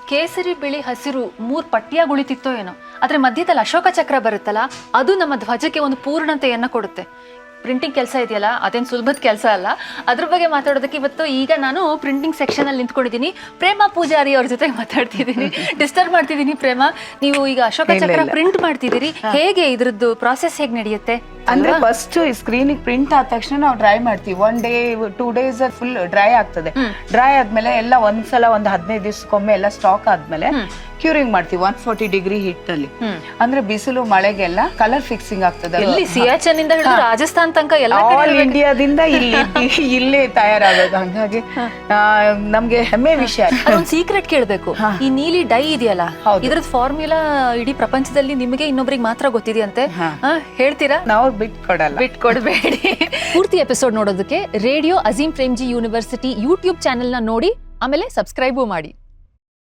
ಕೇಸರಿ ಬಿಳಿ ಹಸಿರು 3 ಪಟ್ಟಿಯಾಗಿ ಉಳಿತಿತ್ತೋ ಏನೋ, ಆದ್ರೆ ಮಧ್ಯದಲ್ಲಿ ಅಶೋಕ ಚಕ್ರ ಬರುತ್ತಲ್ಲ, ಅದು ನಮ್ಮ ಧ್ವಜಕ್ಕೆ ಒಂದು ಪೂರ್ಣತೆಯನ್ನ ಕೊಡುತ್ತೆ. ಪ್ರಿಂಟಿಂಗ್ ಕೆಲಸ ಇದೆಯಲ್ಲ, ಅದೇನು ಸುಲಭದ ಕೆಲಸ ಅಲ್ಲ. ಅದ್ರ ಬಗ್ಗೆ ಮಾತಾಡೋದಕ್ಕೆ ಈಗ ನಾನು ಪ್ರಿಂಟಿಂಗ್ ಸೆಕ್ಷನ್ ಅಲ್ಲಿ ನಿಂತ್ಕೊಂಡಿದ್ದೀನಿ. ಪ್ರೇಮಾ ಪೂಜಾರಿ ಅವ್ರ ಜೊತೆ ಮಾತಾಡ್ತಿದ್ದೀನಿ. ಡಿಸ್ಟರ್ಬ್ ಮಾಡ್ತಿದ್ದೀನಿ ಪ್ರೇಮ. ನೀವು ಈಗ ಅಶೋಕ ಚಕ್ರ ಪ್ರಿಂಟ್ ಮಾಡ್ತಿದ್ದೀರಿ, ಹೇಗೆ ಇದ್ರದ್ದು ಪ್ರಾಸೆಸ್ ಹೇಗೆ ನಡೆಯುತ್ತೆ? ಅಂದ್ರೆ ಫಸ್ಟ್ ಸ್ಕ್ರೀನ್ ಪ್ರಿಂಟ್ ಆದ ತಕ್ಷಣ ನಾವು ಡ್ರೈ ಮಾಡ್ತೀವಿ. 1 day 2 days ಫುಲ್ ಡ್ರೈ ಆಗ್ತದೆ. ಡ್ರೈ ಆದ್ಮೇಲೆ ಎಲ್ಲ ಒಂದ್ಸಲ ಒಂದು 15 ದಿವಸಕ್ಕೊಮ್ಮೆ ಎಲ್ಲ ಸ್ಟಾಕ್ ಆದ್ಮೇಲೆ ಕ್ಯೂರಿಂಗ್ ಮಾಡ್ತೀವಿ 140 ಡಿಗ್ರಿ ಹೀಟ್ ಅಲ್ಲಿ. ಅಂದ್ರೆ ಬಿಸಿಲು ಮಳೆಗೆಲ್ಲ ಕಲರ್ ಫಿಕ್ಸಿಂಗ್ ಆಗ್ತದೆ. ಎಲ್ಲಿ ಸಿಯಾಚನ್ ಇಂದ ಹಿಡಿದು ರಾಜಸ್ಥಾನ್ ತನಕ ಎಲ್ಲ ಆಲ್ ಇಂಡಿಯಾದಿಂದ ಇಲ್ಲೇ ತಯಾರಾಗೋದು. ಹಂಗಾಗಿ ನಮ್ಗೆ ಹೆಮ್ಮೆ ವಿಷಯ. ಅದೊಂದು ಸೀಕ್ರೆಟ್ ಕೇಳ್ಬೇಕು. ಈ ನೀಲಿ ಡೈ ಇದೆಯಲ್ಲ, ಇದ್ರದ್ದು ಫಾರ್ಮ್ಯುಲಾ ಇಡೀ ಪ್ರಪಂಚದಲ್ಲಿ ನಿಮಗೆ ಇನ್ನೊಬ್ರಿಗೆ ಮಾತ್ರ ಗೊತ್ತಿದೆಯಂತೆ, ಹೇಳ್ತೀರಾ? ನಾವು ಬಿಟ್ಕೊಡ್ಬೇಡಿ. ಪೂರ್ತಿ ಎಪಿಸೋಡ್ ನೋಡೋದಕ್ಕೆ radio Azim Premji university YouTube channel ನ ನೋಡಿ, ಆಮೇಲೆ ಸಬ್ಸ್ಕ್ರೈಬ್ ಮಾಡಿ.